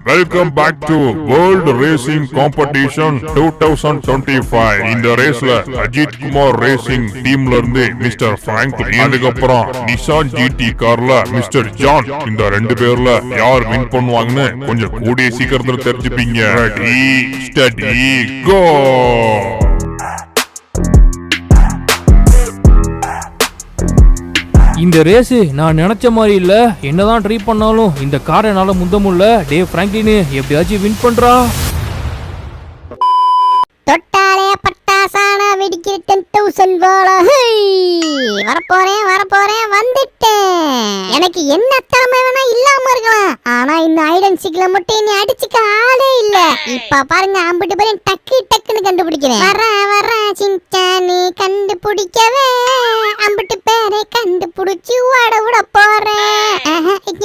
Welcome back to world racing competition 2025. இந்த ரேஸ்ல Ajith Kumar racing டீம்ல இருந்து மிஸ்டர் பிராங்க்லின், அதுக்கப்புறம் நிசான் ஜிடி கார்ல மிஸ்டர் ஜான், இந்த ரெண்டு பேர்ல யார் வின் பண்ணுவாங்கன்னு கொஞ்சம் கூடிய சீக்கிரத்துல தெரிஞ்சுப்பீங்க. ரெடி ஸ்டடி கோ. இந்த ரேஸ் நான் நினைச்ச மாதிரி இல்ல. என்னதான் ட்ரை பண்ணாலும் இந்த காரை என்னால முந்த முடியல. டே பிராங்க்லின், எப்படியாச்சும் வின் பண்றா. தொட்டாலே பட்டாசான வெடிக்கிற 10,000 வாழ. வரப்போறேன் வந்துட்டேன். எனக்கு என்ன திறமை வேணா இல்லாம இருக்கலாம், ஆனா இந்த ஐடன் சிக்ல மட்டும் என்னை அடிச்சுக்க ஆளே இல்ல. இப்ப பாருங்க, அம்பிட்டு பேரும் டக்குன்னு கண்டுபிடிக்கிறேன். வர்றேன் சின்சானி, கண்டுபிடிக்கவே அம்பிட்டு பேரை கண்டுபிடிச்சு விட போறேன்.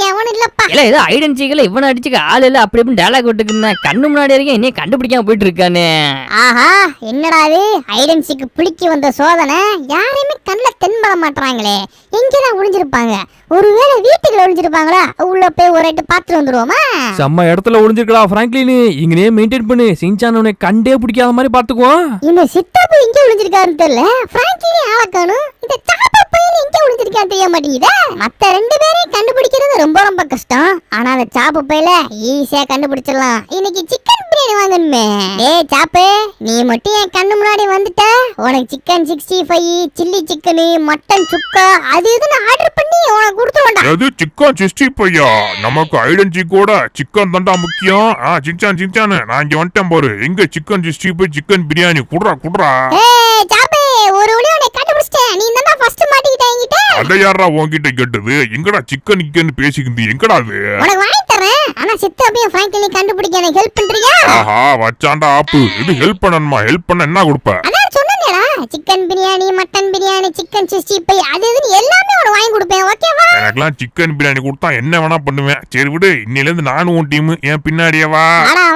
எவனும் இல்லப்பா. இல்ல ஏதோ ஐடன் சிக்ல இவனை அடிச்சுக்க ஆள் இல்ல அப்படி இப்படி டயலாக் விட்டுக்குன்னு கண்ணு முன்னாடி இருக்கேன், என்னைய கண்டுபிடிக்காம போயிட்டு இருக்கானே. ஆஹா, என்னடா இது ஐடன் சிக் பிடிக்க வந்த சோதனை. யாரையுமே கண்ணுல தென்பட மாட்டாங்களே. எங்கதான் ஒளிஞ்சிருப்பாங்க? ஒருவேளை வீட்டுக்குள்ள ஒளிஞ்சிருப்பாங்களா? உள்ள போய் ஒரு எட்டு பாத்துட்டு வந்துருவோமா? செம்ம இடத்துல ஒளிஞ்சிருக்கா பிராங்க்லின். இங்கனே மெயின்டைன் பண்ணு. சின்சான் உன்னை கண்டே பிடிக்காத மாதிரி பாத்துக்குவோம். இந்த சித்தப்பு இங்க ஒளிஞ்சிருக்காருன்னு தெரியல. பிராங்க்லின் ஆளக்கானும் இந்த சாப்பா பையன் இங்க ஒளிஞ்சிருக்கான்னு தெரிய மாட்டேங்குதே. மத்த ரெண்டு பேரையும் கண்டுபிடிக்கிறது ரொம்ப கஷ்டம். ஆனா அந்த சாப்பு பையில ஈஸியா கண்டுபிடிச்சிடலாம். இன்னைக்கு சிக்கன் பிரியாணி வாங்கணுமே. டேய் சாப்பு, நீ மட்டும் என் கண்ணு முன்னாடி வந்துட்ட, உனக்கு சிக்கன் 65, சில்லி சிக்கன், மட்டன் சுக்கா அது இதுன்னு ஆர்டர் பண்ணி உனக்கு கொடுத்துருவேன்டா. அது சிக்கன் 65. நமக்கு ஐடன் சிக்கோட சிக்கன் தான்டா முக்கியம். சின்சான் நான் இங்க வந்துட்டேன் பாரு. எங்க சிக்கன் 65 சிக்கன் பிரியாணி குடுறா. ஏய் சாப்பு, ஒரு வழி உன்னை கண்டுபிடிச்சிட்டேன். நீ தான் ஃபர்ஸ்ட் மாட்டிக்கிட்ட என்கிட்ட. அத யாரா உன்கிட்ட கேட்டது? எங்கடா சிக்கன் பேசிக்கிட்டு எங்கடா அது? உனக்கு வாங்கி தரேன். ஆனா சித்தப்பையும் பிராங்க்லின் கண்டுபிடிக்க எனக்கு ஹெல்ப் பண்றியா? ஆஹா, வச்சாண்டா ஆப்பு. இது ஹெல்ப் பண்ணணுமா? ஹெல்ப் பண்ண என்ன கொடுப்ப? அதான் சொன்னேடா, chicken biryani, mutton biryani, chicken 65 அது இதுன்னு எல்லாமே உனக்கு வாங்கி கொடுப்பேன். ஓகேவா? எனக்கெல்லாம் சிக்கன் பிரியாணி கொடுத்தா என்ன வேணா பண்ணுவேன். சரி விடு, இன்னையில இருந்து நானும் உன் டீம். என் பின்னாடியே வா.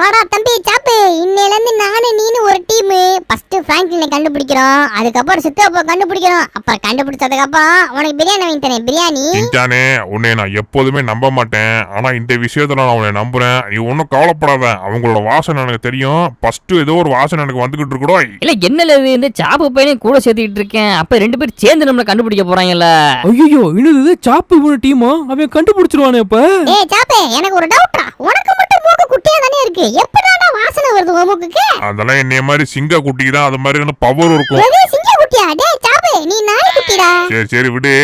வாடா தம்பி சாப்பு, இன்னையில இருந்து நானும் நீனும் ஒரு டீம். ஃபர்ஸ்ட் பிராங்க்லினை கண்டுபிடிக்கிறோம், அதுக்கப்புறம் சித்தப்பா கண்டுபிடிக்கிறோம். அப்புறம் கண்டுபிடிச்சதுக்கு அப்புறம் உனக்கு பிரியாணி வாங்கி தரேன். பிரியாணி சின்சானே, உன்னை நான் எப்போதுமே நம்ப மாட்டேன். ஆனா இந்த விஷயத்துல நான் உன்னை நம்புறேன். நீ ஒன்னும் கவலைப்படாத. அவங்களோட வாசனை எனக்கு தெரியும். ஃபர்ஸ்ட் ஏதோ ஒரு வாசனை எனக்கு வந்துகிட்டு இருக்கோ. இல்ல என்னல இந்த சாப்பு பையனையும் கூட சேர்த்துக்கிட்டு இருக்கேன். அப்ப ரெண்டு பேரும் சேர்ந்து நம்மள கண்டுபிடிக்க போறாங்கல்ல. ஐயோ, இன்னது சாப்பு இவன டீமா? அவன் கண்டுபிடிச்சிருவானே இப்ப. ஏய் சாப்பு, எனக்கு ஒரு டவுட்டா. உனக்கு மட்டும் மூக்கு குட்டியா தானே இருக்கு, எப்படாடா வாசனை வருது உன் மூக்குக்கு? அதெல்லாம் என்னைய மாதிரி சிங்க குட்டிக்கு தான் அது மாதிரி பவர் இருக்கும். எது சிங்க குட்டியா? டேய் சாப்பு, நீ நாய் குட்டிடா. சரி விடு.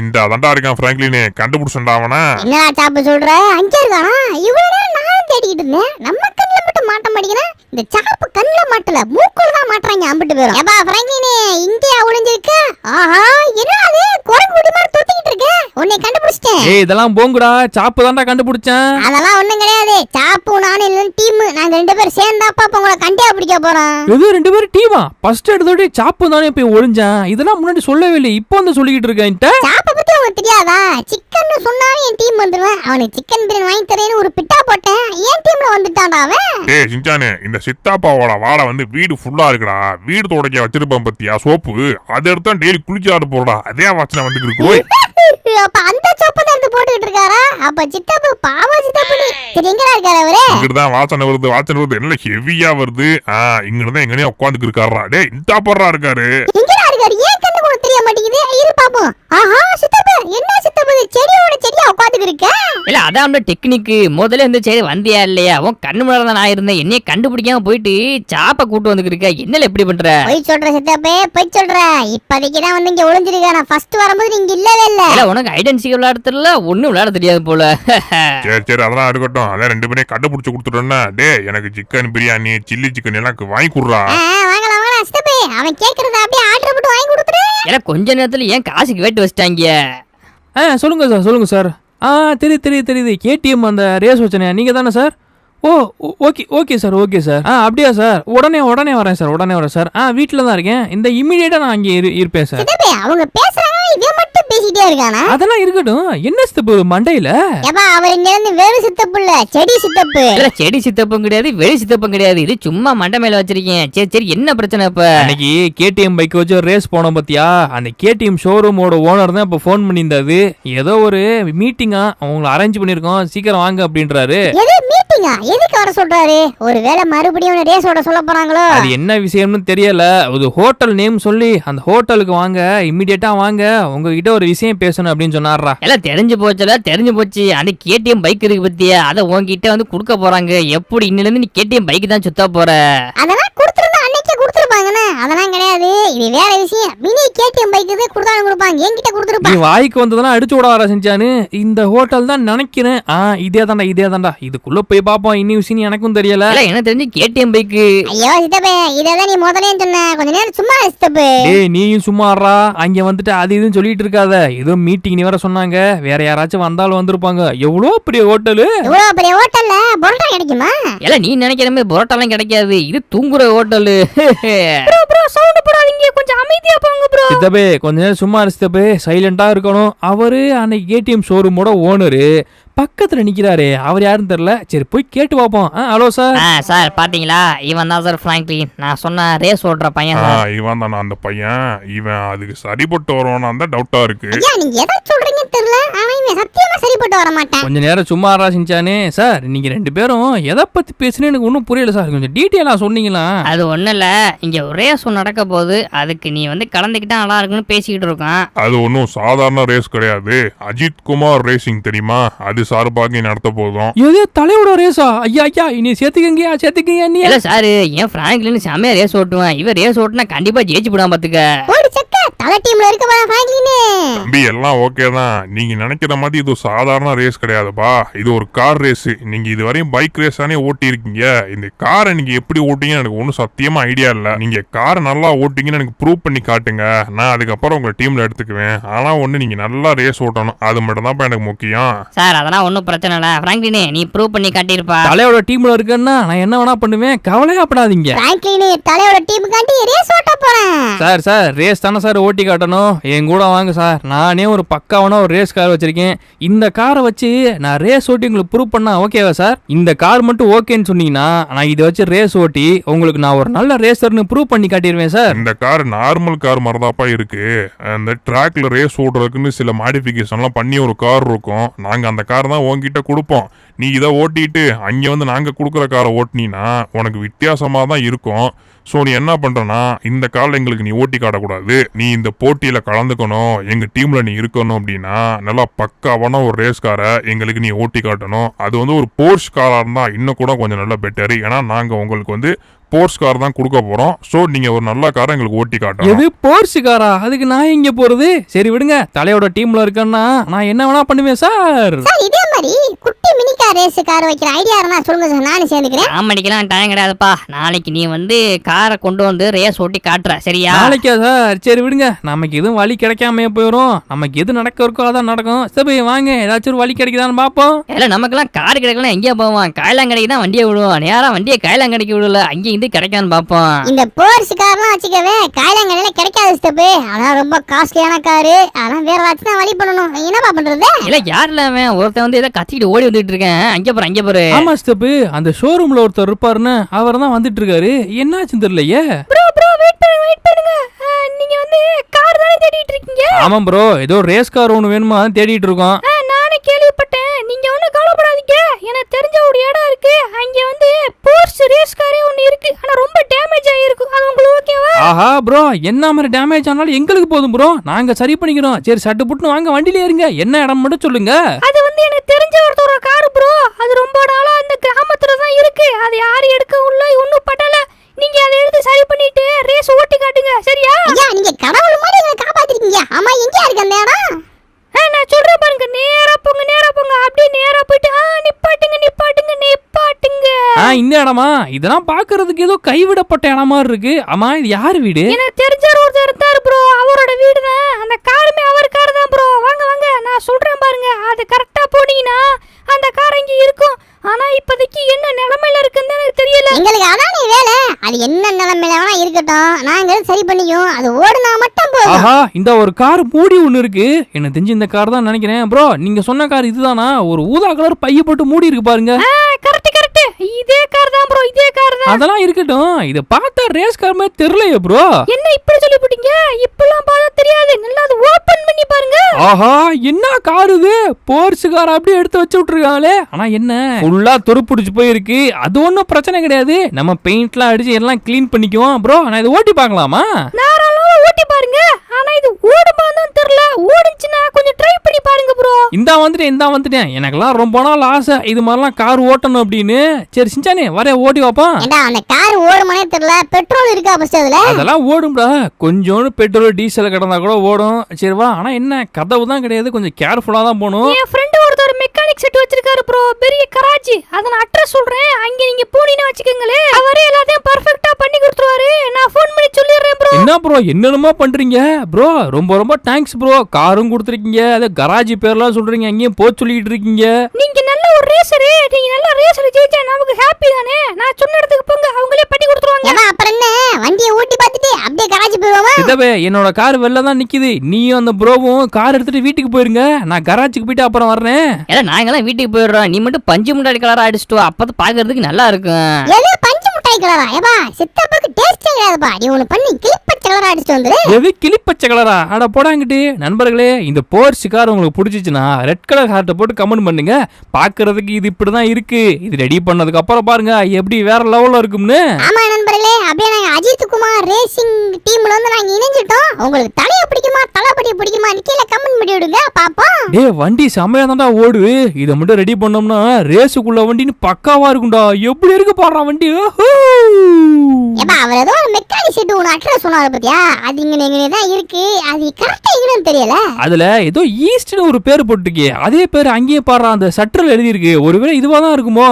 இந்த அதான்டா இருக்கான் பிராங்க்லின், கண்டுபிடிச்சா அவனா. என்னடா சாப்பு சொல்ற? அங்க இருக்கானா? இவ்வளவு நேரம் நான் தேடிக்கிட்டு இருந்தேன். நம்ம கண்ணுல மட்டும் மாட்ட மாட்டேங்கிறேன். இந்த சாப்பு கண்ணுல மாட்டல, மூக்குல தான் மாட்டறாங்க அம்பிட்டு பேரும். ஏப்பா பிராங்க்லின், இங்கயா ஒளிஞ்சிருக்க? ஆஹா, என்ன அது குரங்கு குட்டி மாதிரி தொத்திக்கிட்டு இருக்க? உன்னை கண்டுபிடிச்சிட்டேன். ஏய், இதெல்லாம் போங்கடா. சாப்பு தான்டா கண்டுபிடிச்சேன். அதெல்லாம் ஒண்ணும் கிடையாது. சாப்பு நானும் இல்ல டீம். நாங்க ரெண்டு பேரும் சேர்ந்தாப்பா உங்களை கண்டியா பிடிக்க போறோம். எது ரெண்டு பேரும் டீமா? ஃபர்ஸ்ட் எடுத்தோட சாப்பு தானே போய் ஒளிஞ்சான். இதெல்லாம் முன்னாடி சொல்லவே இல்லை, இப்போ வந்து சொல்லிக்கிட்டு இருக்கேன். சாப்பை பத்தி உங்களுக்கு தெரியாதா? சிக்கன் சொன்னாவே என் டீம் வந்துருவேன். அவனுக்கு சிக்கன் பிரியாணி வாங்கி தரேன்னு ஒரு பிட்டா போட்டேன். என் டீம்ல வந்துட்டான்டா அவன். ஏய் சின்சானே, இந்த சித்தாப்பாவோட வாடை வீடு ஃபுல்லா இருக்குடா. வீடு தொடக்க வச்சிருப்பேன் பத்தியா சோப்பு. அதை எடுத்தா டெய்லி குளிச்சாடு போடா. அதே வாசனை வந்துட்டு இருக்கு. அப்ப அந்த சோப்பை தான் எடுத்து போட்டுக்கிட்டு இருக்காரா? அப்ப சித்தப்பு பாவம் சித்தப்பு. சரி, எங்கடா இருக்காரு அவரு? இங்கிட்டுதான் வாசனை வருது. என்ன ஹெவியா வருது. இங்கிட்டுதான் எங்கனே உட்காந்துக்கு இருக்காரா. டேய், இந்த போடுறா இருக்காரு. எங்கடா இருக்காரு? ஏன் கண்ணு கூட தெரிய மாட்டேங்குது? இரு பாப்போம். ஆஹா சித்தப்பு, என்ன சித்தப்பு செடியா உட்காந்துக்கு இருக்க? இல்ல அதான் நம்ம டெக்னிக். முதல்ல இந்த சரி வந்தியா இல்லையா? உன் கண்ணு முன்னாடி தான் நான் இருந்தேன். என்னைய கண்டுபிடிக்காம போயிட்டு சாப்பை கூட்டு வந்துட்டு இருக்க. என்னல எப்படி பண்ற? போய் சொல்ற சித்தப்பே, போய் சொல்ற. இப்போதைக்கு தான் வந்து இங்க ஒளிஞ்சிருக்கா. நான் ஃபர்ஸ்ட் வரும்போது நீங்க இல்லவே இல்ல. இல்ல உனக்கு ஐடென்டிட்டி விளையாடுறதுல ஒண்ணும் விளையாட தெரியாது போல. சரி அதெல்லாம் இருக்கட்டும். அதான் ரெண்டு பேரும் கண்டுபிடிச்சு கொடுத்துட்டோன்னா. டேய், எனக்கு சிக்கன் பிரியாணி, சில்லி சிக்கன் எனக்கு வாங்கி கொடுறா. வாங்கலாம் சித்தப்பே. அவன் கேக்குறத அப்படியே ஆர்டர் போட்டு வாங்கி கொடுத்துரு. ஏன்னா கொஞ்ச நேரத்துல ஏன் காசுக்கு வேட்டு வச்சிட்டாங்க. சொல்லுங்க சார். தெரியுது. கேடிஎம் அந்த ரேஸ் வச்சனே நீங்க தானே சார்? Okay sir. அப்படியா சார்? உடனே வரேன் சார். வீட்டில் தான் இருக்கேன். இந்த இமிடியேட்டா நான் அங்கே இருப்பேன் சார். அவங்க பேசுறாங்க, இவன் மட்டும் பேசிட்டே இருக்கானா? அதெல்லாம் இருக்கட்டும். என்ன சித்தப்பு மண்டையில? ஏப்பா, அவர் இங்க இருந்து வேறு சித்தப்பு இல்ல, செடி சித்தப்பு. இல்ல செடி சித்தப்பும் கிடையாது, வெளி சித்தப்பும் கிடையாது. இது சும்மா மண்டை மேல வச்சிருக்கேன். சரி என்ன பிரச்சனை இப்ப? அன்னைக்கு கேடிஎம் பைக் வச்சு ஒரு ரேஸ் போனோம் பத்தியா? அந்த கேடிஎம் ஷோரூமோட ஓனர் தான் இப்ப போன் பண்ணியிருந்தாரு. ஏதோ ஒரு மீட்டிங்கா அவங்களை அரேஞ்ச் பண்ணிருக்கோம், சீக்கிரம் வாங்க அப்படின்றாரு. எது மீட்டிங்? சொல்லுங்க, எதுக்கு வர சொல்றாரு? ஒருவேளை மறுபடியும் ரேஸ் ஓட சொல்ல போறாங்களோ? அது என்ன விஷயம்னு தெரியல. ஒரு ஹோட்டல் நேம் சொல்லி அந்த ஹோட்டலுக்கு வாங்க, இம்மிடியேட்டா வாங்க, உங்ககிட்ட ஒரு விஷயம் பேசணும் அப்படின்னு சொன்னாரா. எல்லாம் தெரிஞ்சு போச்சுல, தெரிஞ்சு போச்சு. அந்த கேடிஎம் பைக் இருக்கு பத்தியா, அதை உன்கிட்ட வந்து குடுக்க போறாங்க. எப்படி இன்னில இருந்து நீ கேடிஎம் பைக் தான் சுத்த போற? அதெல்லாம் கொடுத்துருந்தா அன்னைக்கே கொடுத்துருப்பாங்கண்ணே. அதெல்லாம் கிடையாது, இது வேற விஷயம். மினி கேடிஎம் பைக் இது கொடுத்தாலும் கொடுப்பாங்க, என்கிட்ட நீ கொடுத்துருப்பாங்க. வாய்க்கு வந்ததெல்லாம் அடிச்சு விட வர செஞ்சானு. இந்த ஹோட்டல் தான் நினைக்கிறேன். இதே தாண்டா இதுக்குள்ள போய் பாப்போம். இன்னி விஷயம் எனக்கும் தெரியல. எனக்கு தெரிஞ்சு கேடிஎம் பைக். ஐயோ சித்தப்பே, இதான் நீ முதலே சொன்ன. கொஞ்ச நேரம் சும்மா சித்தப்பு. டேய் நீயும் சும்மாறா. அங்க வந்துட்டு அது இதுன்னு சொல்லிட்டு இருக்காத. ஏதோ மீட்டிங் நீ வேற சொன்னாங்க. வேற யாராச்சும் வந்தாலும் வந்திருப்பாங்க. எவ்வளவு பெரிய ஹோட்டலு. இவ்வளவு பெரிய ஹோட்டல்ல பரோட்டா கிடைக்குமா? எல்லாம் நீ நினைக்கிற மாதிரி பரோட்டாலாம் கிடைக்காது. இது தூங்குற ஹோட்டலு. ப்ரோ சவுண்ட் போடாதீங்க, கொஞ்சம் அமைதியா போங்க ப்ரோ. சித்தப்பே கொஞ்ச நேரம் சும்மா சித்தப்பே சைலண்டா இருக்கணும். அவரு அன்னைக்கு ஏடிஎம் ஷோரூமோட ஓனரு பக்கத்துல நிக்கிறாரு. அவர் யாருன்னு தெரியல. சரி போய் கேட்டு பாப்போம். Hello sir. சார் பாத்தீங்களா, இவன் தான் சார் பிராங்க்லின். நான் சொன்ன ரேஸ் ஓடுற பையன். இவன் தானே அந்த பையன். இவன் அதுக்கு சரிப்பட்டு வருவானா தான் டவுட்டா இருக்கு. ஐயா நீங்க எதை சொல்றீங்கன்னு தெரியல. ஆனா இவன் சத்தியமா சரிப்பட்டு வர மாட்டான். கொஞ்ச நேரம் சும்மா செஞ்சானே. சார் நீங்க ரெண்டு பேரும் எதை பத்தி பேசுனே எனக்கு ஒன்றும் புரியல சார். கொஞ்சம் டீட்டெயிலா சொன்னீங்களா? அது ஒண்ணும் இல்ல, இங்க ஒரு ரேஸ் நடக்க போகுது. அதுக்கு நீ வந்து கலந்துக்கிட்டா நல்லா இருக்குன்னு பேசிக்கிட்டு இருக்கான். அது ஒன்றும் சாதாரண ரேஸ் கிடையாது. அஜித் குமார் ரேசிங் தெரியுமா? அது சார்பாக நடத்த போதும். எது தலையோட ரேஸா? ஐயா இனி சேர்த்துக்கங்க நீ. இல்ல சார், ஏன் பிராங்க்லின் செமையா ரேஸ் ஓட்டுவான். இவன் ரேஸ் ஓட்டுனா கண்டிப்பா ஜெயிச்சு போடாம பாத்துக்க. போடு சக்க, தலை டீம்ல இருக்க போற ஃபிராங்க்லின். தம்பி எல்லாம் ஓகே தான். நீங்க நினைக்கிற மாதிரி இது சாதாரண ரேஸ் கிடையாதுப்பா. இது ஒரு கார் ரேஸ். நீங்க இதுவரையும் பைக் ரேஸ் தானே ஓட்டி இருக்கீங்க. இந்த காரை நீங்க எப்படி ஓட்டிங்கன்னு எனக்கு ஒன்றும் சத்தியமா ஐடியா இல்ல. நீங்க கார் நல்லா ஓட்டிங்கன்னு எனக்கு ப்ரூவ் பண்ணி காட்டுங்க. நான் அதுக்கப்புறம் உங்களை டீம்ல எடுத்துக்குவேன். ஆனா ஒண்ணு, நீங்க நல்லா ரேஸ் ஓட்டணும். அது மட்டும் தான் எனக்கு முக்கியம். சார் அதெல்லாம் ஒன்றும் பிரச்சனை இல்லை. பிராங்க்லினே நீ ப்ரூவ் பண்ணி காட்டியிருப்பா. தலையோட டீம்ல இருக்கேன்னா நான் என்ன வேணா பண்ணுவேன். கவலையாப்படாதீங்க. ஃபிராங்க்லின் தலையோட டீமுக்காண்டி ரேஸ் ஓட்ட போறேன். சார் ரேஸ் தானே சார் ஓட்டி காட்டணும். என் கூட வாங்க சார். நானே ஒரு பக்காவான ஒரு ரேஸ் கார் வச்சிருக்கேன். இந்த காரை வச்சு நான் ரேஸ் ஓட்டி உங்களுக்கு ப்ரூவ் பண்ணா ஓகேவா சார்? இந்த கார் மட்டும் ஓகேன்னு சொன்னீங்கன்னா நான் இதை வச்சு ரேஸ் ஓட்டி உங்களுக்கு நான் ஒரு நல்ல ரேசர்னு ப்ரூவ் பண்ணி காட்டிடுவேன் சார். இந்த கார் நார்மல் கார் மாதிரிதாப்பா இருக்கு. அந்த ட்ராக்ல ரேஸ் ஓடுறதுக்குன்னு சில மாடிஃபிகேஷன்லாம் பண்ணி ஒரு கார் இருக்கும். நாங்க அந்த கார் தான் உங்ககிட்ட கொடுப்போம். நீ இதை ஓட்டிட்டு அங்கே வந்து நாங்கள் கொடுக்குற காரை ஓட்டினீன்னா உனக்கு வித்தியாசமாக தான் இருக்கும். ஸோ நீ என்ன பண்ணுறனா, இந்த காரில் எங்களுக்கு நீ ஓட்டி காட்டக்கூடாது. நீ இந்த போட்டியில் கலந்துக்கணும், எங்கள் டீமில் நீ இருக்கணும் அப்படின்னா நல்லா பக்காவான ஒரு ரேஸ் காரை எங்களுக்கு நீ ஓட்டி காட்டணும். அது வந்து ஒரு போர்ஷ் காராக இருந்தால் இன்னும் கூட கொஞ்சம் நல்லா பெட்டரு. ஏன்னா நாங்கள் உங்களுக்கு வந்து போர்ஸ் கார் தான் கொடுக்க போறோம். சோ நீங்க ஒரு நல்ல காரை எங்களுக்கு ஓட்டி காட்டணும். எது போர்ஸ் காரா? அதுக்கு நான் எங்க போறது? சரி விடுங்க. தலையோட டீம்ல இருக்கேன்னா நான் என்ன வேணா பண்ணுவேன் சார். சார் இதே மாதிரி குட்டி மினி கார் ரேஸ் கார் வைக்கிற ஐடியா இருந்தா சொல்லுங்க சார், நானும் சேர்ந்துக்கிறேன். ஆமாடிக்கலாம் டைம் கிடையாதுப்பா. நாளைக்கு நீ வந்து காரை கொண்டு வந்து ரேஸ் ஓட்டி காட்டுற, சரியா? நாளைக்கா சார்? சரி விடுங்க. நமக்கு எதுவும் வழி கிடைக்காம போயிடும். நமக்கு எது நடக்க இருக்கோ அதான் நடக்கும். சரி வாங்க, ஏதாச்சும் ஒரு வழி கிடைக்குதான்னு பாப்போம். இல்ல நமக்கெல்லாம் கார் கிடைக்கலாம். எங்கேயா போவோம்? காயலாங்கடைக்கு தான் வண்டியை விடுவோம். நேரா வண்டியை காயலாங்கடைக்கு விடல, அங்கேயும் கிடைக்கான்னு பாப்போம். இந்த போர்ஸ் கார்லாம் வச்சுக்கவே காயலாங்கடையில கிடைக்காது ஸ்டெப். அதான் ரொம்ப காஸ்ட்லியான காரு. அதான் வேற ஏதாச்சும் தான் வழி பண்ணணும். என்னப்பா பண்றது? இல்ல யாருல அவன் ஒருத்தன் வந்து ஏதோ கத்திட்டு ஓடி வந்துட்டு இருக்கேன். அங்க பாரு. ஆமா ஸ்டெப், அந்த ஷோரூம்ல ஒருத்தர் இருப்பாருன்னு அவர் தான் வந்துட்டு இருக்காரு. என்னாச்சுன்னு தெரியலையே. ப்ரோ வெயிட் பண்ணுங்க. நீங்க வந்து கார் தானே தேடிட்டு இருக்கீங்க? ஆமா ப்ரோ, ஏதோ ரேஸ் கார் ஒன்று வேணுமா தேடிட்டு இருக்கோம். நானே கேள்விப்பட்டேன். நீங்க ஒன்னும் கவலைப்படாதீங்க. எனக்கு தெரிஞ்ச ஒரு இடம் இருக்கு. அங்க வந்து போர்ஸ் ரேஸ் காரே ஒன்னு இருக்கு. ஆனா ரொம்ப டேமேஜ் ஆயிருக்கு. அது உங்களுக்கு ஓகேவா? ஆஹா ப்ரோ, என்ன மாதிரி டேமேஜ் ஆனாலும் எங்களுக்கு போதும் ப்ரோ. நாங்க சரி பண்ணிக்கிறோம். சரி சட்டு புட்டுன்னு வாங்க, வண்டியில ஏறுங்க. என்ன இடம் மட்டும் சொல்லுங்க. அது வந்து எனக்கு தெரிஞ்ச ஒருத்தரோட கார் ப்ரோ. அது ரொம்ப நாளா அந்த கிராமத்துல தான் இருக்கு. அது யாரு எடுக்க உள்ள ஒன்னும் படல. நீங்க அதை எடுத்து சரி பண்ணிட்டு ரேஸ் ஓட்டி காட்டுங்க, சரியா? ஐயா நீங்க கடவுள் மாதிரி எங்களை காப்பாத்திருக்கீங்க. ஆமா எங்க இருக்கு அந்த இடம்? நான் சொல்றேன் பாருங்க. நேரா போங்க. அப்படியே நேரா போயிட்டு நிப்பாட்டுங்க. இந்த இடமா? இதெல்லாம் பாக்குறதுக்கு ஏதோ கைவிடப்பட்ட இடமா இருக்கு. ஆமா இது யாரு வீடு? எனக்கு தெரிஞ்ச ஒருத்தர் இருந்தாரு ப்ரோ. அவரோட வீடு தான். அந்த காருமே அவர் கார் தான் ப்ரோ. வாங்க நான் சொல்றேன் பாருங்க. அது கரெக்டா போனீங்கன்னா அந்த கார் இங்க இருக்கும். ஆனா இப்போதைக்கு என்ன நிலைமையில இருக்குன்னு எனக்கு தெரியல. எங்களுக்கு அதானே வேலை. அது என்ன நிலைமையில வேணா இருக்கட்டும், நாங்க சரி பண்ணிக்குவோம். அது ஓடுனா மட்டும் போதும். ஆஹா, இந்த ஒரு கார் மூடி ஒண்ணு இருக்கு. எனக்கு தெரிஞ்சு இந்த கார் தான் நினைக்கிறேன். ப்ரோ நீங்க சொன்ன கார் இதுதானா? ஒரு ஊதா கலர் பைய போட்டு மூடி இருக்கு பாருங்க. கரெக்ட். இதே கார் தான் ப்ரோ. இதே கார் தான். அதெல்லாம் இருக்கட்டும். இத பார்த்தா ரேஸ் கார் மாதிரி தெரியலையே ப்ரோ. என்ன இப்படி சொல்லி போட்டீங்க? இப்பலாம் பார்த்தா தெரியாது. நல்லா அது ஓபன் பண்ணி பாருங்க. ஆஹா, என்ன கார் இது? போர்ஸ் கார் அப்படியே எடுத்து வச்சு விட்டுருக்காங்களே. ஆனா என்ன ஃபுல்லா துருப்பிடிச்சு போயிருக்கு. அது ஒன்றும் பிரச்சனை கிடையாது, நம்ம பெயிண்ட்லாம் அடிச்சு எல்லாம் கிளீன் பண்ணிக்குவோம். ப்ரோ நான் இதை ஓட்டி பார்க்கலாமா? தாராளமா ஓட்டி பாருங்க. ஆனா இது ஓடுமான்னு தெரியல. ஓடுச்சுன்னா கொஞ்சம் ட்ரை பண்ணி பாருங்க ப்ரோ. இந்தா வந்துட்டேன். எனக்கெல்லாம் ரொம்ப நாள் ஆசை இது மாதிரிலாம் கார் ஓட்டணும் அப்படின்னு. சரி சிஞ்சானே வர ஓட்டி வைப்போம். அந்த கார் ஓடுமானே தெரியல, பெட்ரோல் இருக்கா ஃபர்ஸ்ட் அதுல? அதெல்லாம் ஓடும்டா, கொஞ்சோண்டு பெட்ரோல் டீசல் கிடந்தா கூட ஓடும். சரி வா. ஆனா என்ன கதவு தான் கிடையாது, கொஞ்சம் கேர்ஃபுல்லா தான் போகணும். என் ஃப்ரெண்ட் ஒருத்தர் மெக்கானிக் செட் வச்சிருக்காரு ப்ரோ, பெரிய கராச்சி. அத நான் அட்ரஸ் சொல்றேன், அங்க நீங்க போனீங்கன்னா வச்சுக்கோங்களே, அவரே எல்லாத்தையும் பர்ஃபெக்ட்டா பண்ணி கொடுத்துருவாரு. நான் ஃபோன் பண்ணி சொல்லிடுறேன் ப்ரோ. என்ன ப்ரோ என்னென்னமோ பண்றீங்க ப்ரோ? ரொம்ப ரொம்ப தேங்க்ஸ் ப்ரோ. காரும் கொடுத்துருக்கீங்க, அது கராஜி பேர்லாம் சொல்றீங்க, அங்கேயும் போய் சொல்லிட்டு இருக்கீங்க. நீங்க நல்ல ஒரு ரேசரு, நீங்க நல்ல ரேசர் ஜெயிச்சா நமக்கு ஹாப்பி தானே. நான் சொன்ன இடத்துக்கு போங்க, அவங்களே பண்ணி கொடுத்துருவாங்க. அப்புறம் என்ன, வண்டியை ஓட்டி பார்த்துட்டு அப்படியே கராஜி போயிடுவோமா? இதவே என்னோட கார் வெளில தான் நிக்குது. நீயும் அந்த ப்ரோவும் கார் எடுத்துட்டு வீட்டுக்கு போயிருங்க, நான் கராஜுக்கு போயிட்டு அப்புறம் வர்றேன். ஏன்னா நாங்கெல்லாம் வீட்டுக்கு போயிடுறோம், நீ மட்டும் பஞ்சு முட்டாய் கலரா அடிச்சுட்டு வா, அப்பதான் பாக்குறதுக்கு நல்லா இருக்கும். எது பஞ்சு முட்டாய் கலரா? ஏப்பா சித்தப்பாக்கு டேஸ்டே கிடையாதுப்பா, நீ ஒண்ணு பண்ணி கிளிப்பச்சை கலரா அடிச்சுட்டு வந்துரு. எது கிளிப்பச்சை கலரா? அட போடாங்கிட்டு. நண்பர்களே, இந்த போர்ஸ் கார் உங்களுக்கு பிடிச்சிச்சுன்னா ரெட் கலர் ஹார்ட்டை போட்டு கமெண்ட் பண்ணுங்க. பாக்குறதுக்கு இது இப்படிதான் இருக்கு, இது ரெடி பண்ணதுக்கு அப்புறம் பாருங்க எப்படி வேற லெவல்ல இருக்கும்னு. ஆமா நண்பர்களே, அப்படியே நாங்க அஜித் குமார் ரேசிங் டீம்ல வந்து நாங்க இணைஞ்சிட்டோம். உங்களுக்கு தலையை பிடிக்குமா தளபதியை பிடிக்குமா கீழே கமெண்ட் பண்ணி விடுங்க பாப்போம். டேய் வண்டி செமையா தான்டா ஓடுது. இதை மட்டும் ரெடி பண்ணோம்னா ரேஸுக்குள்ள வண்டின்னு பக்காவா இருக்கும்டா. எப்படி இருக்கு பாடுறா வண்டி. ஏப்பா அவர் ஏதோ ஒரு மெக்கானிக் செட் ஒன்று அட்ரஸ் சொன்னாரு பாத்தியா, அது இங்கே தான் இருக்கு. அது கரெக்டா எங்கன்னு தெரியல. அதுல ஏதோ ஈஸ்ட்னு ஒரு பேர் போட்டுருக்கே, அதே பேர் அங்கேயே பாடுறா அந்த சட்டர்ல எழுதி இருக்கு. ஒருவேளை இதுவா தான் இருக்குமோ?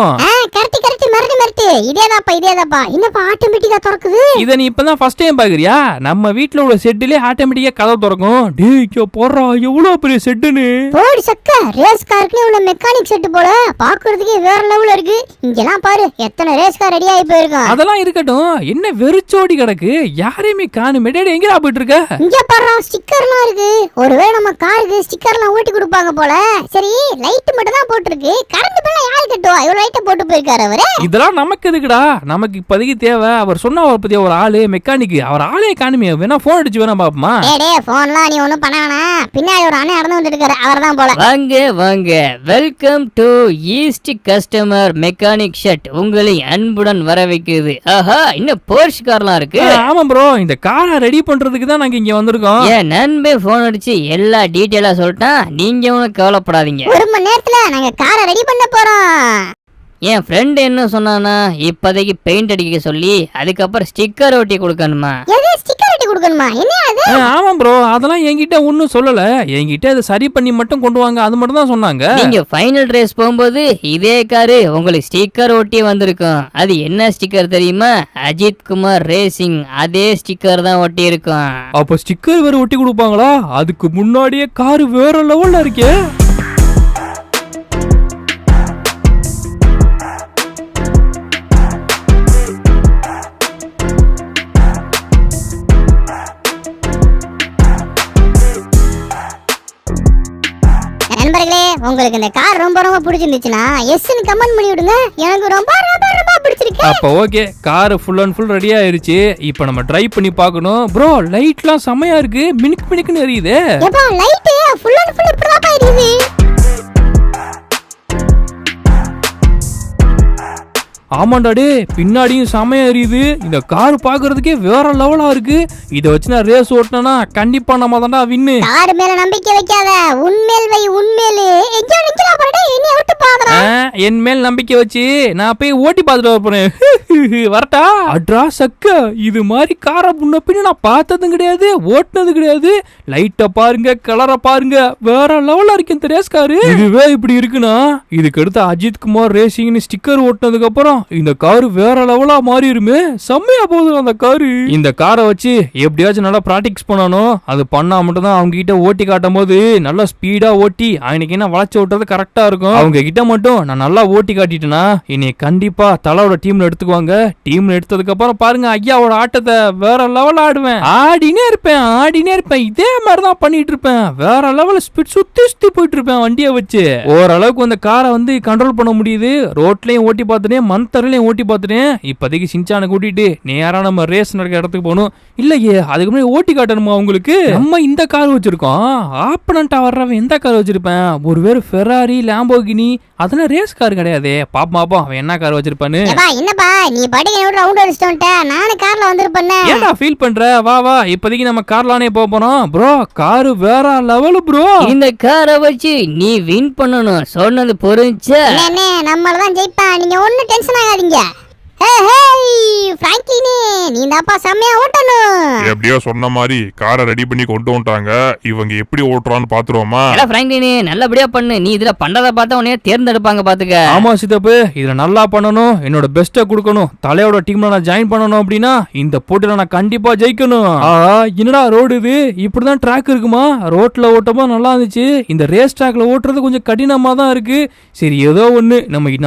கரெக்ட் மிரட்டு இதேதாப்பா. என்னப்பா ஆட்டோமேட்டிக்கா திறக்குது? இத நீ இப்பதான் ஃபர்ஸ்ட் டைம் பாக்குறியா? நம்ம வீட்ல உள்ள செட்டிலே ஆட்டோமேட்டிக்கா கதவு திறக்கும். டேய் இங்க போறா, எவ்வளவு பெரிய செட்டுன்னு. போடு சக்க, ரேஸ் கார்க்குனே உள்ள மெக்கானிக் செட் போல பாக்குறதுக்கே வேற லெவல்ல இருக்கு. இங்கலாம் பாரு எத்தனை ரேஸ் கார் ரெடி ஆகி போயிருக்கும். அதெல்லாம் இருக்கட்டும், என்ன வெறிச்சோடி கிடக்கு, யாரையுமே காணுமே. டேய் எங்கடா போயிட்டு இருக்க? இங்க பாரு ஸ்டிக்கர்லாம் இருக்கு. ஒருவேளை நம்ம காருக்கு ஸ்டிக்கர்லாம் ஓட்டி கொடுப்பாங்க போல. சரி லைட் மட்டும் தான் போட்டுருக்கு, கரண்ட் பில்ல யாரு கட்டுவா? இவ்வளவு லைட்ட போட்டு போயிருக்காரு அவரு. இதெல்லாம் நமக்கு எதுக்குடா? நமக்கு இப்போதைக்கு தேவை அவர் சொன்ன ஒரு பத்திய ஒரு ஆளு மெக்கானிக். அவர் ஆளே காணுமே, வேணா போன் அடிச்சு வேணா பாப்போமா? டேய் போன்லாம் நீ ஒண்ணும் பண்ண வேணாம், பின்னாடி ஒரு அண்ணன் நடந்து வந்துட்டு இருக்காரு, அவர்தான் போல. வாங்க welcome to east customer mechanic shed, உங்களை அன்புடன் வரவேற்கிறது. ஆஹா, இன்னும் போர்ஷ் கார்லாம் இருக்கு. ஆமா ப்ரோ, இந்த காரை ரெடி பண்றதுக்கு தான் நாங்க இங்க வந்திருக்கோம். என் நண்பன் போன் அடிச்சு எல்லா டீட்டெயிலா சொல்லிட்டான், நீங்க ஒன்னும் கவலைப்படாதீங்க. ஒரு மணி நேரத்துல நாங்க காரை ரெடி பண்ண போறோம். என் ஃப்ரெண்ட் என்ன சொன்னானா, இப்போதைக்கு பெயிண்ட் அடிக்க சொல்லி அதுக்கப்புறம் ஸ்டிக்கர் ஒட்டி கொடுக்கணுமா? எது ஸ்டிக்கர் ஒட்டி கொடுக்கணுமா? என்ன அது? ஆமா ப்ரோ, அதெல்லாம் என்கிட்ட ஒன்னும் சொல்லல. என்கிட்ட அதை சரி பண்ணி மட்டும் கொண்டு வாங்க, அது மட்டும் தான் சொன்னாங்க. நீங்க ஃபைனல் ரேஸ் போகும்போது இதே காரு உங்களுக்கு ஸ்டிக்கர் ஒட்டி வந்திருக்கும். அது என்ன ஸ்டிக்கர் தெரியுமா? அஜித் குமார் ரேசிங், அதே ஸ்டிக்கர் தான் ஒட்டி இருக்கும். அப்ப ஸ்டிக்கர் வேற ஒட்டி கொடுப்பாங்களா? அதுக்கு முன்னாடியே காரு வேற லெவல்ல இருக்கே. நண்பர்களே, உங்களுக்கு இந்த கார் ரொம்ப ரொம்ப பிடிச்சிருந்துச்சுன்னா எஸ்ன்னு கமெண்ட் பண்ணி விடுங்க. எனக்கு ரொம்ப ரொம்ப ரொம்ப பிடிச்சிருக்கு. அப்ப okay, car full and full ready ஆயிருச்சு. இப்போ நம்ம டிரைவ் பண்ணி பார்க்கணும். ப்ரோ லைட்லாம் செமையா இருக்கு, மினுக்கு மினுக்குன்னு எரியுது. ஏப்பா லைட் ஃபுல் அண்ட் ஃபுல் இப்படிதான் எரியுது. ஆமாண்டாடே, பின்னாடியும் செமையா எரியுது. இந்த கார் பாக்குறதுக்கே வேற லெவலா இருக்கு. இதை வச்சு நான் ரேஸ் ஓட்டினா கண்டிப்பா நம்ம தான்டா வின்னு. கார் மேல நம்பிக்கை வைக்காத, உண்மையில் வை உண்மையிலே. எங்க நிக்கிறா பாரு, என்னைய விட்டு பாக்குறா. என் மேல் நம்பிக்கை வச்சு நான் போய் ஓட்டி பார்த்துட்டு வரப்போறேன். வரட்டா? அட்ரா சக்க, இது மாதிரி காரை முன்ன பின்ன நான் பார்த்ததும் கிடையாது, ஓட்டினது கிடையாது. லைட்டை பாருங்க, கலரை பாருங்க, வேற லெவலா இருக்கு இந்த ரேஸ் காரு. இதுவே இப்படி இருக்குன்னா இதுக்கு அடுத்து அஜித் குமார் ரேசிங்னு ஸ்டிக்கர் ஓட்டினதுக்கு அப்புறம் இந்த காரு வேற லெவலா மாறிடுமே. செம்மையா போகுது அந்த காரு. இந்த காரை வச்சு எப்படியாச்சும் நல்லா பிராக்டிஸ் பண்ணணும். அது பண்ணா மட்டும் தான் அவங்க கிட்ட ஓட்டி காட்டும் போது நல்லா ஸ்பீடா ஓட்டி அவனுக்கு என்ன வளைச்சு ஓட்டுறது கரெக்டா இருக்கும். அவங்க கிட்ட மட்டும் நான் நல்லா ஓட்டி காட்டிட்டேன்னா என்னை கண்டிப்பா தலாவோட டீம்ல எடுத்துக்குவாங்க. டீம்ல எடுத்ததுக்கு அப்புறம் பாருங்க ஐயாவோட ஆட்டத்தை வேற லெவல் ஆடுவேன். ஆடினே இருப்பேன். இதே மாதிரிதான் பண்ணிட்டு இருப்பேன். வேற லெவல் ஸ்பீட் சுத்தி போயிட்டு இருப்பேன் வண்டியை வச்சு. ஓரளவுக்கு அந்த காரை வந்து கண்ட்ரோல் பண்ண முடியுது. ரோட்லயும் ஓட்டி பார்த்துட்டே மந்த் மொத்த ரயிலையும் ஓட்டி பார்த்துட்டேன். இப்போதைக்கு சின்சானை கூட்டிட்டு நேரா நம்ம ரேஸ் நடக்கிற இடத்துக்கு போகணும். இல்லையே அதுக்கு முன்னாடி ஓட்டி காட்டணுமா உங்களுக்கு? நம்ம இந்த கார் வச்சிருக்கோம், ஆப்பனண்டா வர்றவன் எந்த கார் வச்சிருப்பேன்? ஒருவேளை ஃபெராரி, லாம்போகினி, அதெல்லாம் ரேஸ் கார் கிடையாது. பாப்போம் அவன் என்ன கார் வச்சிருப்பான்னு. என்னப்பா நீ பாட்டுக்கு ரவுண்ட் அடிச்சிட்டோன்ட்ட, நானும் கார்ல வந்திருப்பேன். ஏன்டா ஃபீல் பண்ற? வா இப்போதைக்கு நம்ம கார்லானே போறோம். ப்ரோ காரு வேற லெவல் ப்ரோ. இந்த காரை வச்சு நீ வின் பண்ணணும், சொன்னது புரிஞ்சா? நம்மளதான் ஜெயிப்பா, நீங்க ஒன்னும் டென்ஷன் ஆகாதீங்க. நீ தாப்பா செம்மையா ஓட்டணும். எப்படியோ சொன்ன மாதிரி காரை ரெடி பண்ணி கொண்டு வந்துட்டாங்க. இவங்க எப்படி ஓட்டுறான்னு பாத்துருவோமா? பிராங்க்லினே நல்லபடியா பண்ணு, நீ இதுல பண்றத பார்த்தா உன்னைய தேர்ந்தெடுப்பாங்க பாத்துக்க. ஆமா சித்தப்பு, இதுல நல்லா பண்ணணும், என்னோட பெஸ்ட்டை கொடுக்கணும், தலையோட டீம்ல நான் ஜாயின் பண்ணணும். அப்படின்னா இந்த போட்டியில நான் கண்டிப்பா ஜெயிக்கணும். என்னடா ரோடு இது, இப்படிதான் ட்ராக் இருக்குமா? ரோட்ல ஓட்டமா நல்லா இருந்துச்சு, இந்த ரேஸ் ட்ராக்ல ஓட்டுறது கொஞ்சம் கடினமா தான் இருக்கு. சரி ஏதோ ஒண்ணு,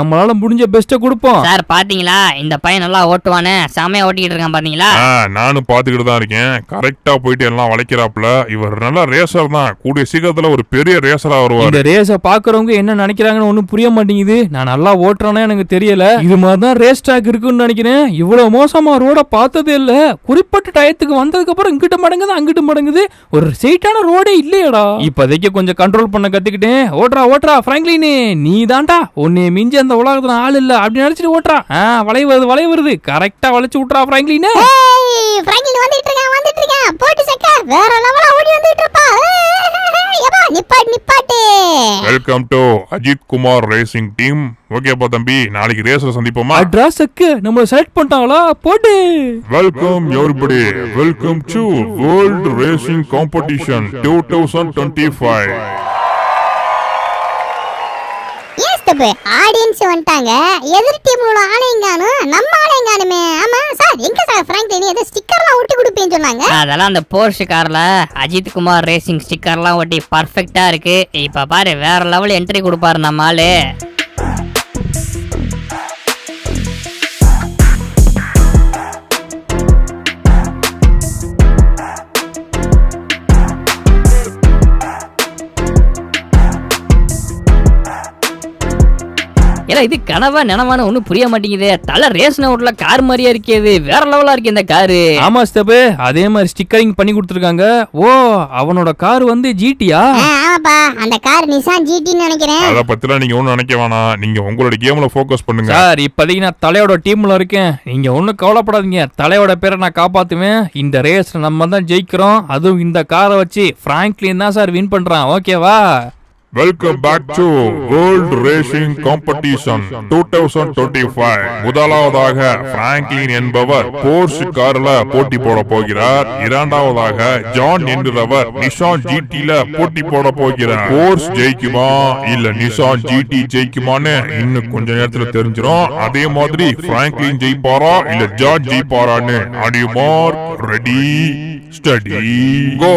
நம்மளால முடிஞ்ச பெஸ்ட்டை கொடுப்போம். சார் பாத்தீங்களா, இந்த பையன் நல்லா ஓட்டுவானே, செமையா ஓட்டிக்கிட்டு இருக்கான் பாத்தீங்களா? நானும் பாத்துக்கிட்டு தான் இருக்கேன். கரெக்டா போயிட்டு எல்லாம் வளைக்கிறாப்ல. இவர் நல்ல ரேசர் தான், கூடிய சீக்கிரத்துல ஒரு பெரிய ரேசரா வருவார். இந்த ரேஸ பாக்குறவங்க என்ன நினைக்கிறாங்கன்னு ஒண்ணும் புரிய மாட்டேங்குது. நான் நல்லா ஓட்டுறேன்னா எனக்கு தெரியல. இது மாதிரிதான் ரேஸ் ட்ராக் இருக்குன்னு நினைக்கிறேன். இவ்வளவு மோசமா ரோட பார்த்ததே இல்ல. குறிப்பிட்ட டயத்துக்கு வந்ததுக்கு அப்புறம் இங்கிட்ட மடங்குது அங்கிட்டு மடங்குது, ஒரு சைட்டான ரோடே இல்லையடா. இப்போதைக்கு கொஞ்சம் கண்ட்ரோல் பண்ண கத்துக்கிட்டேன். ஓட்டுறா ஃப்ராங்க்லினே, நீ தான்டா உன்னை மிஞ்சி அந்த உலகத்துல ஆள் இல்ல அப்படி நினைச்சிட்டு ஓட்டுறா. வளைவு வருது, கரெக்டா வளைச்சு விட்டுறா ஃப்ராங்க்லினே. ஃப்ராங்க்லின் வந்துட்டு இருக்கான் போட்டு சக்க வேற லெவலா ஓடி வந்துட்டு இருப்பா. நிப்பாட்டு. Welcome to Ajith Kumar racing team. ஓகேப்பா தம்பி, நாளைக்கு ரேஸ்ல சந்திப்போமா? அட்ரஸ்க்கு நம்ம செலக்ட் பண்ணிட்டாங்களா? போடு. Welcome everybody, welcome to world racing competition 2025. Audience வந்துட்டாங்க. எதிர் டீம்ல ஆளையும் காணும், நம்ம ஆளையும் காணுமே. ஆமா சார், எங்க சார் ஃப்ராங்க்லின் ஏதோ ஸ்டிக்கர்லாம் ஒட்டி கொடுப்பேன்னு சொன்னாங்க. அதெல்லாம் அந்த போர்ஷ் கார்ல அஜித் குமார் ரேசிங் ஸ்டிக்கர்லாம் ஒட்டி பர்ஃபெக்ட்டா இருக்கு. இப்ப பாரு வேற லெவல் என்ட்ரி கொடுப்பாரு நம்ம ஆளு. இது கனவா நினவான ஒன்னும் புரிய மாட்டேங்குது. தலை ரேஸ் நோட்ல கார் மாதிரியா இருக்கேது, வேற லெவலா இருக்கு இந்த காரு. ஆமா ஸ்டெப், அதே மாதிரி ஸ்டிக்கரிங் பண்ணி கொடுத்துருக்காங்க. ஓ அவனோட கார் வந்து ஜிடியா? ஆமாப்பா, அந்த கார் நிசான் ஜிடின்னு நினைக்கிறேன். அத பத்திலாம் நீங்க ஒண்ணும் நினைக்க வேணாம், நீங்க உங்களோட கேம்ல ஃபோக்கஸ் பண்ணுங்க. சார் இப்போதைக்கு நான் தலையோட டீம்ல இருக்கேன், நீங்க ஒன்னும் கவலைப்படாதீங்க. தலையோட பேரை நான் காப்பாத்துவேன். இந்த ரேஸ்ல நம்ம தான் ஜெயிக்கிறோம். அதுவும் இந்த காரை வச்சு ஃப்ராங்க்லின் தான் சார் வின் பண்றான். ஓகேவா? Welcome back to world racing competition 2025. முதலாவதாக பிராங்க்லின் என்பவர் போர்ஷ் கார்ல போட்டி போட போகிறார். இரண்டாவதாக ஜான் என்பவர் நிசான் ஜிடில போட்டி போட போகிறார். போர்ஷ் ஜெயிக்குமா இல்ல நிசான் ஜிடி ஜெயிக்குமான்னு இன்னும் கொஞ்ச நேரத்துல தெரிஞ்சிடும். அதே மாதிரி பிராங்க்லின் ஜெயிப்பாரா இல்ல ஜான் ஜெயிப்பாரான்னு அடிமார் ready steady go.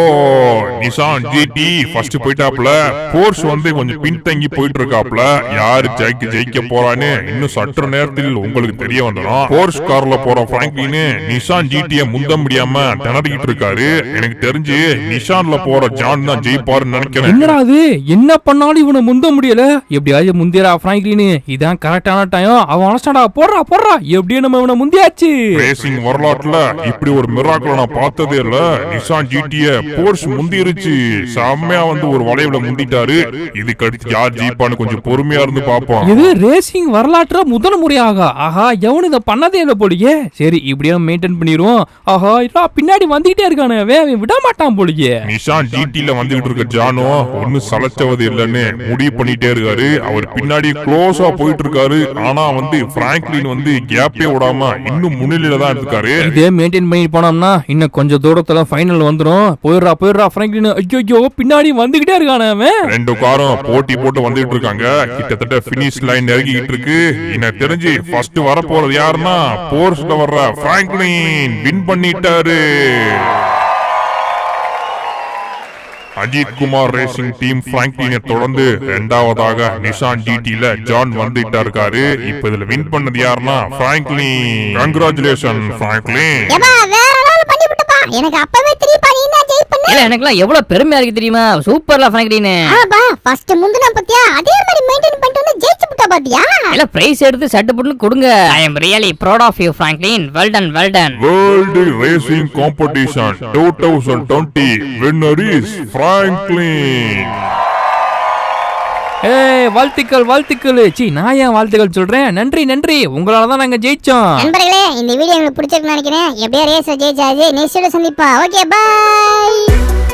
Nissan GT first போயிட்டாப்ல. போர்ஷ் வந்து கொஞ்சம் பின்தங்கி போயிட்டு இருக்காப்ல. யாரு ஜெயிக்க போறான்னு இன்னும் சற்று நேரத்தில் உங்களுக்கு தெரிய வந்துடும். போர்ஷ் கார்ல போற பிராங்க்லின் நிசான் ஜிடிய முந்த முடியாம திணறிக்கிட்டு இருக்காரு. எனக்கு தெரிஞ்சு நிசான்ல போற ஜான் தான் ஜெயிப்பாருன்னு நினைக்கிறேன். என்னடா அது, என்ன பண்ணாலும் இவனை முந்த முடியல. எப்படியாவது முந்தியரா பிராங்க்லின், இதான் கரெக்டான டைம். அவன் அனஸ்டாடா போடுறா எப்படியே நம்ம இவனை முந்தியாச்சு. ரேசிங் வரலாற்றுல இப்படி ஒரு மிராக்கிள் நான் பார்த்ததே இல்ல. நிசான் ஜிடிய போர்ஷ் முந்திருச்சு. செம்மையா வந்து ஒரு வளைவுல முந்திட்டாரு. இதுக்கு அடுத்து யார் ஜெயிப்பான்னு கொஞ்சம் பொறுமையா இருந்து பாப்போம். இது ரேசிங் வரலாற்றுல முதல் முறையாக. ஆஹா, எவனு இதை பண்ணதே இல்ல போலியே. சரி இப்படியே மெயின்டைன் பண்ணிடுவோம். ஆஹா பின்னாடி வந்துகிட்டே இருக்கானே, விட மாட்டான் போலியே. நிசான் ஜிடில வந்துகிட்டு இருக்க ஜானோ ஒண்ணு சலைச்சவது இல்லன்னு முடிவு பண்ணிட்டே இருக்காரு. அவர் பின்னாடி க்ளோஸா போயிட்டு இருக்காரு. ஆனா வந்து பிராங்க்லின் வந்து கேப்பே விடாம இன்னும் முன்னிலையில தான் இருக்காரு. இதே மெயின்டைன் பண்ணி போனோம்னா இன்னும் கொஞ்சம் தூரத்துல ஃபைனல் வந்துரும். போயிடுறா பிராங்க்லின். ஐயோ பின்னாடி வந்துகிட்டே இருக்கானே அவன். ரெண்டு காரும் போட்டி போட்டு வந்துட்டு இருக்காங்க. கிட்டத்தட்ட பினிஷ் லைன் நெருங்கிட்டு இருக்கு. எனக்கு தெரிஞ்சு ஃபர்ஸ்ட் வர போறது யாருன்னா போர்ஷ்ல வர்ற பிராங்க்லின் வின் பண்ணிட்டாரு. அஜித் குமார் ரேசிங் டீம் பிராங்க்லினை தொடர்ந்து இரண்டாவதாக நிசான் ஜிடில ஜான் வந்துட்டா இருக்காரு. இப்ப இதுல வின் பண்ணது யாருன்னா பிராங்க்லின். Congratulation Franklin. எனக்கு அப்பவே தெரியுப்பா நீ வெயிட் பண்ணு. இல்ல எனக்குலாம் எவ்வளவு பெருமையா இருக்கு தெரியுமா? சூப்பர்ல ஃப்ராங்க்லின். ஆபா ஃபர்ஸ்ட் முந்துனா பாத்தியா, அதே மாதிரி மெயின்டைன் பண்ணிட்டு வந்து ஜெயிச்சு புட்டா பாத்தியா? இல்ல பிரைஸ் எடுத்து சட்டு புட்டுன்னு கொடுங்க. I am really proud of you Franklin. Well done well done. World racing competition 2020 winner is Franklin. வாழ்த்துக்கள் வாழ்த்துக்கள். நான் ஏன் வாழ்த்துக்கள் சொல்றேன்? நன்றி நன்றி, உங்களால தான் நாங்க ஜெயிச்சோம். நண்பர்களே இந்த வீடியோ உங்களுக்கு பிடிச்சிருக்குன்னு நினைக்கிறேன். எப்படியா ரேஸ் ஜெயிச்சாச்சு. நெக்ஸ்ட் வீடியோ சந்திப்போம். Okay bye.